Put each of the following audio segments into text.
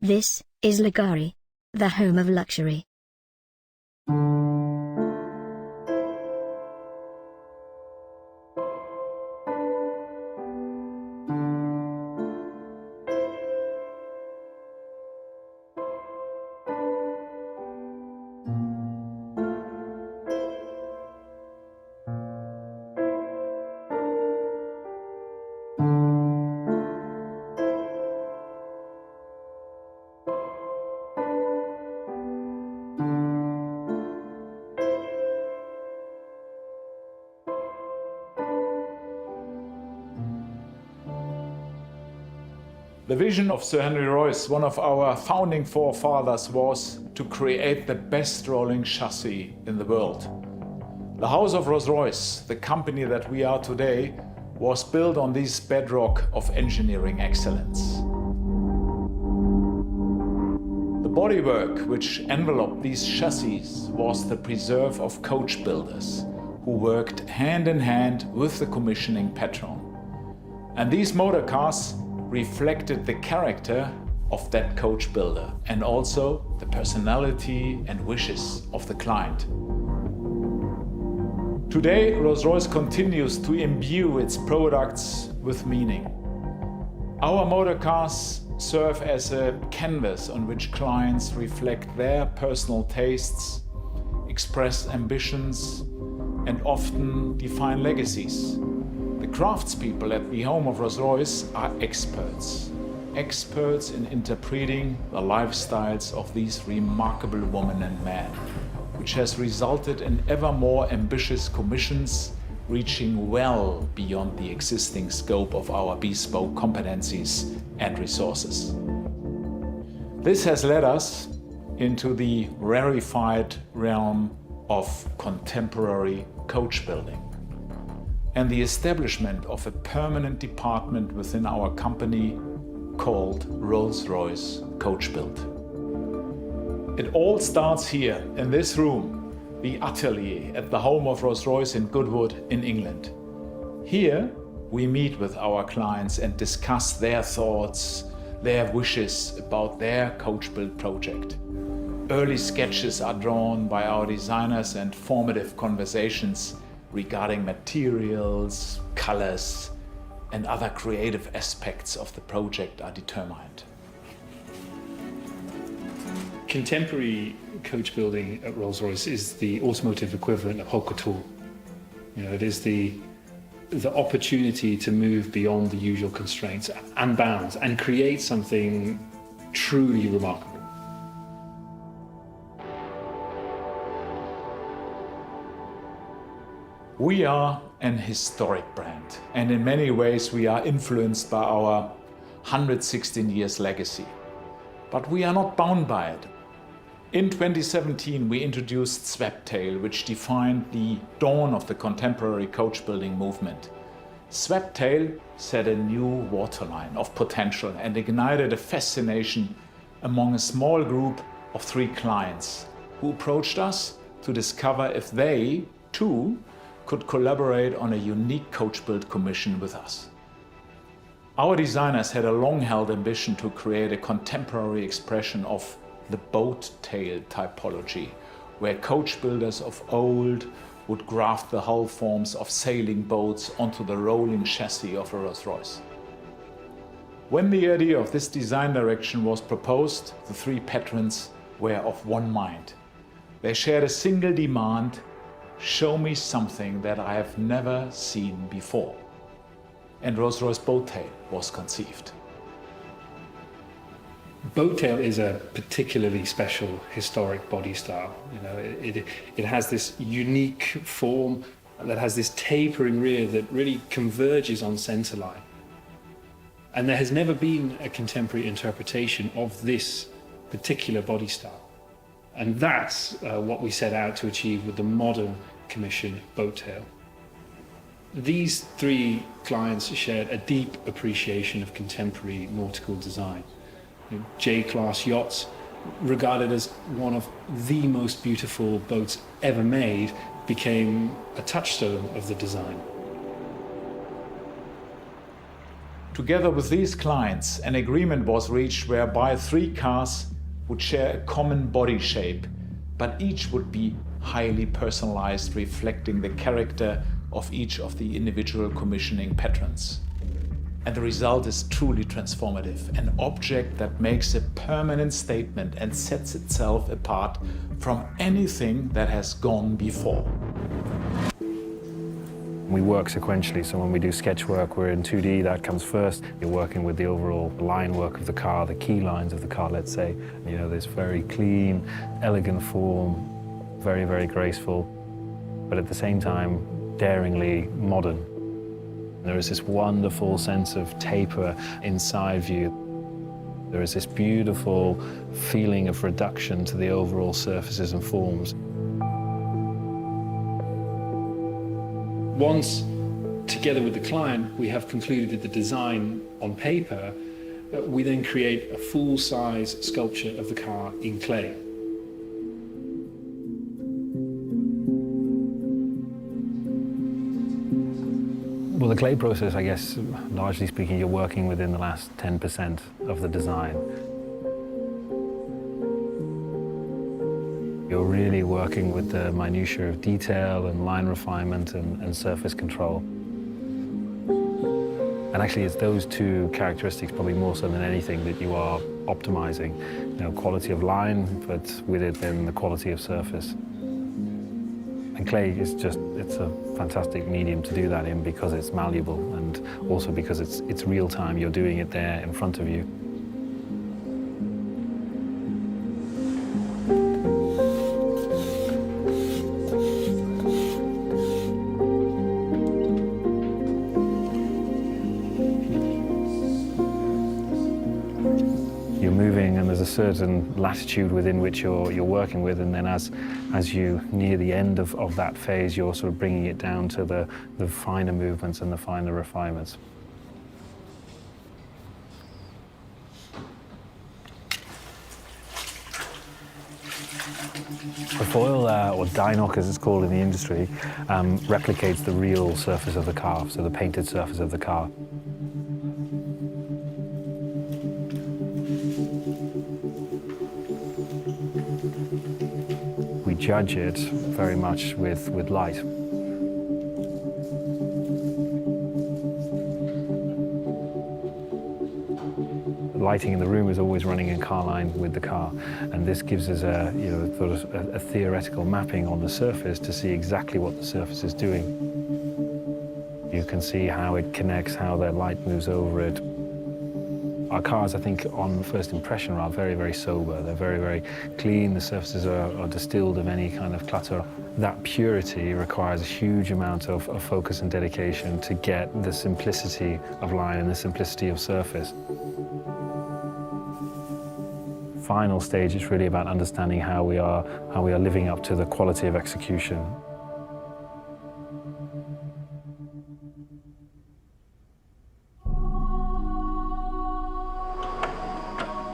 This is Lagari, the home of luxury. The vision of Sir Henry Royce, one of our founding forefathers, was to create the best rolling chassis in the world. The House of Rolls-Royce, the company that we are today, was built on this bedrock of engineering excellence. The bodywork which enveloped these chassis was the preserve of coach builders who worked hand in hand with the commissioning patron. And these motor cars reflected the character of that coach builder and also the personality and wishes of the client. Today, Rolls-Royce continues to imbue its products with meaning. Our motor cars serve as a canvas on which clients reflect their personal tastes, express ambitions, and often define legacies. The craftspeople at the home of Rolls-Royce are experts in interpreting the lifestyles of these remarkable women and men, which has resulted in ever more ambitious commissions reaching well beyond the existing scope of our bespoke competencies and resources. This has led us into the rarefied realm of contemporary coach building and the establishment of a permanent department within our company called Rolls-Royce Coach Build. It all starts here in this room, the atelier at the home of Rolls-Royce in Goodwood in England. Here we meet with our clients and discuss their thoughts, their wishes about their coach build project. Early sketches are drawn by our designers and formative conversations regarding materials, colors, and other creative aspects of the project are determined. Contemporary coach building at Rolls-Royce is the automotive equivalent of haute couture. It is the opportunity to move beyond the usual constraints and bounds and create something truly remarkable. We are an historic brand, and in many ways we are influenced by our 116 years legacy. But we are not bound by it. In 2017 we introduced Swept Tail, which defined the dawn of the contemporary coach building movement. Swept Tail set a new waterline of potential and ignited a fascination among a small group of 3 clients who approached us to discover if they, too, could collaborate on a unique coach build commission with us. Our designers had a long-held ambition to create a contemporary expression of the boat tail typology, where coach builders of old would graft the hull forms of sailing boats onto the rolling chassis of a Rolls-Royce. When the idea of this design direction was proposed, the 3 patrons were of one mind. They shared a single demand: show me something that I have never seen before. And Rolls-Royce Boat Tail was conceived. Boat Tail is a particularly special historic body style. It has this unique form that has this tapering rear that really converges on centerline. And there has never been a contemporary interpretation of this particular body style. And that's what we set out to achieve with the modern commission Boat Tail. These 3 clients shared a deep appreciation of contemporary nautical design. J-class yachts, regarded as one of the most beautiful boats ever made, became a touchstone of the design. Together with these clients, an agreement was reached whereby 3 cars would share a common body shape, but each would be highly personalized, reflecting the character of each of the individual commissioning patrons. And the result is truly transformative, an object that makes a permanent statement and sets itself apart from anything that has gone before. We work sequentially, so when we do sketch work, we're in 2D, that comes first. You're working with the overall line work of the car, the key lines of the car, let's say. You know, this very clean, elegant form, very, very graceful, but at the same time, daringly modern. There is this wonderful sense of taper inside view. There is this beautiful feeling of reduction to the overall surfaces and forms. Once, together with the client, we have concluded the design on paper, we then create a full-size sculpture of the car in clay. Well, the clay process, I guess, largely speaking, you're working within the last 10% of the design. You're really working with the minutiae of detail and line refinement and surface control. And actually, it's those 2 characteristics, probably more so than anything, that you are optimizing. You know, quality of line, but with it then the quality of surface. And clay is just, it's a fantastic medium to do that in because it's malleable and also because it's real time. You're doing it there in front of you. You're moving and there's a certain latitude within which you're working with, and then as you near the end of that phase, you're sort of bringing it down to the finer movements and the finer refinements. The foil, or die knock as it's called in the industry, replicates the real surface of the car, so the painted surface of the car. We judge it very much with light. The lighting in the room is always running in car line with the car, and this gives us a theoretical mapping on the surface to see exactly what the surface is doing. You can see how it connects, how the light moves over it. Our cars, I think, on first impression, are very, very sober. They're very, very clean. The surfaces are distilled of any kind of clutter. That purity requires a huge amount of focus and dedication to get the simplicity of line and the simplicity of surface. Final stage is really about understanding how we are living up to the quality of execution.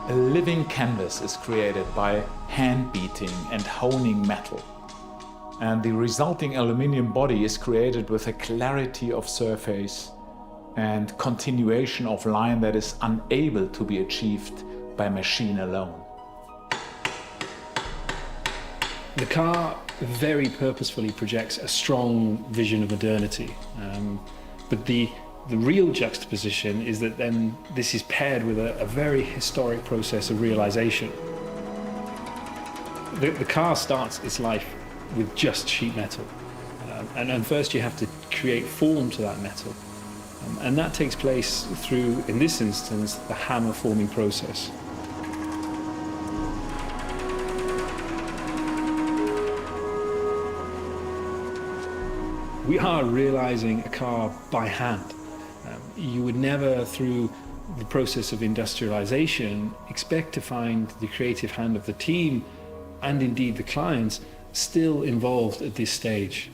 A living canvas is created by hand beating and honing metal. And the resulting aluminium body is created with a clarity of surface and continuation of line that is unable to be achieved by machine alone. The car very purposefully projects a strong vision of modernity, but the real juxtaposition is that then this is paired with a very historic process of realization. The car starts its life with just sheet metal, and first you have to create form to that metal, and that takes place through, in this instance, the hammer forming process. We are realizing a car by hand. You would never, through the process of industrialization, expect to find the creative hand of the team, and indeed the clients, still involved at this stage.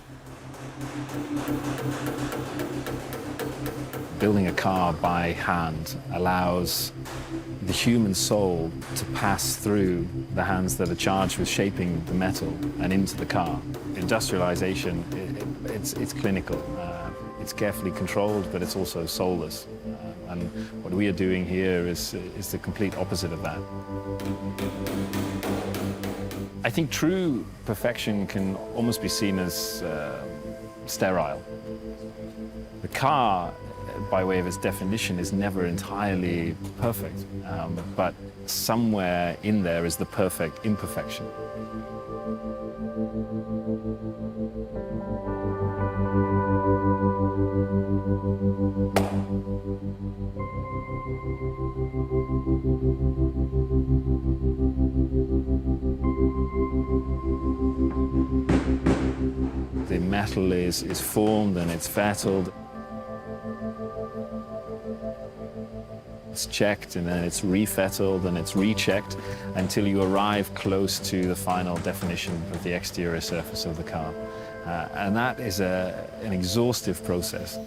Building a car by hand allows the human soul to pass through the hands that are charged with shaping the metal and into the car. Industrialization, it's clinical. It's carefully controlled, but it's also soulless. And what we are doing here is the complete opposite of that. I think true perfection can almost be seen as sterile. The car, by way of its definition, is never entirely perfect, but somewhere in there is the perfect imperfection. The metal is formed and it's fettled. It's checked and then it's refettled and it's rechecked until you arrive close to the final definition of the exterior surface of the car. And that is an exhaustive process,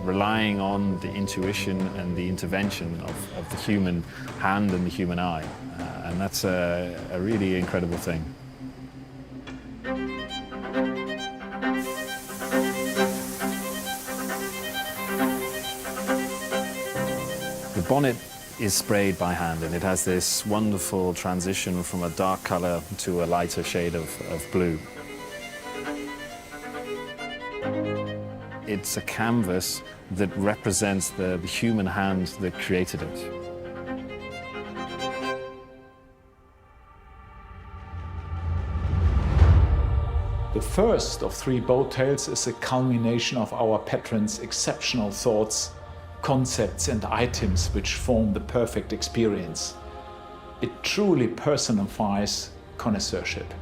relying on the intuition and the intervention of the human hand and the human eye. And that's a really incredible thing. The bonnet is sprayed by hand, and it has this wonderful transition from a dark color to a lighter shade of blue. It's a canvas that represents the human hand that created it. The first of 3 boat tails is a culmination of our patrons' exceptional thoughts, concepts and items which form the perfect experience. It truly personifies connoisseurship.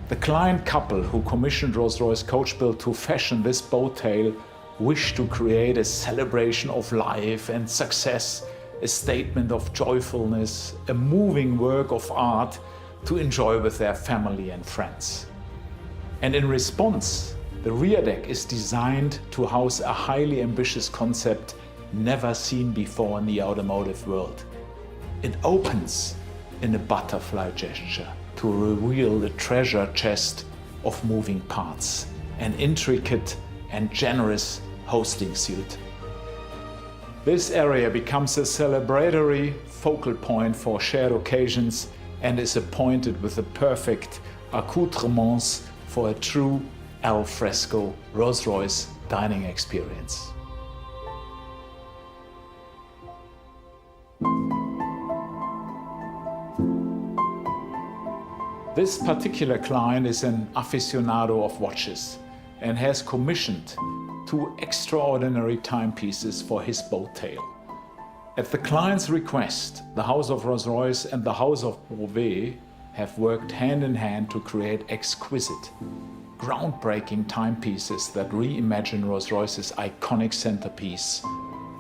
The client couple who commissioned Rolls-Royce Coach Build to fashion this boat tail wished to create a celebration of life and success, a statement of joyfulness, a moving work of art to enjoy with their family and friends. And in response, the rear deck is designed to house a highly ambitious concept never seen before in the automotive world. It opens in a butterfly gesture to reveal the treasure chest of moving parts, an intricate and generous hosting suite. This area becomes a celebratory focal point for shared occasions and is appointed with the perfect accoutrements for a true al fresco Rolls-Royce dining experience. This particular client is an aficionado of watches and has commissioned 2 extraordinary timepieces for his boat tail. At the client's request, the House of Rolls-Royce and the House of Beauvais have worked hand in hand to create exquisite, groundbreaking timepieces that reimagine Rolls-Royce's iconic centerpiece,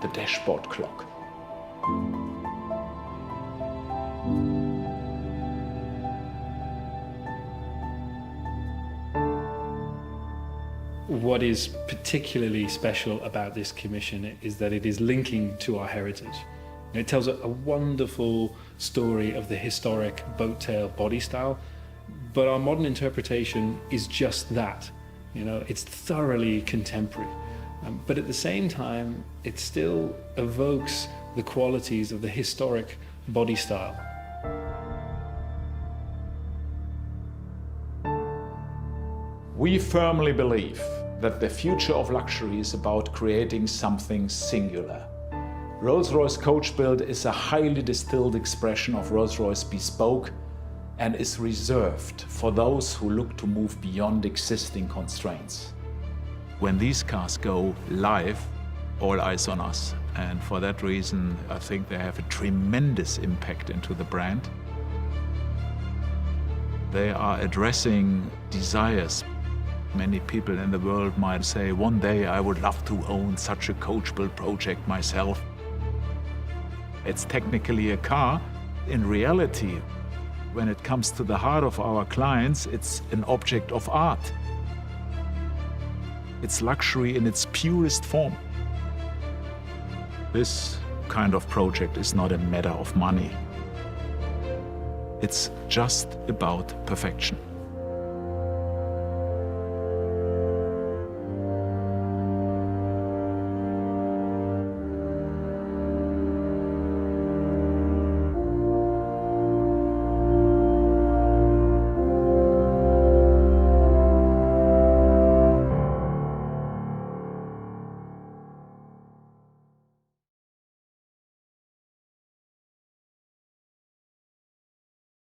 the dashboard clock. What is particularly special about this commission is that it is linking to our heritage. It tells a wonderful story of the historic boat tail body style, but our modern interpretation is just that. It's thoroughly contemporary, but at the same time, it still evokes the qualities of the historic body style. We firmly believe that the future of luxury is about creating something singular. Rolls-Royce Coach Build is a highly distilled expression of Rolls-Royce bespoke and is reserved for those who look to move beyond existing constraints. When these cars go live, all eyes on us. And for that reason, I think they have a tremendous impact into the brand. They are addressing desires. Many people in the world might say, one day I would love to own such a coach build project myself. It's technically a car. In reality, when it comes to the heart of our clients, it's an object of art. It's luxury in its purest form. This kind of project is not a matter of money. It's just about perfection.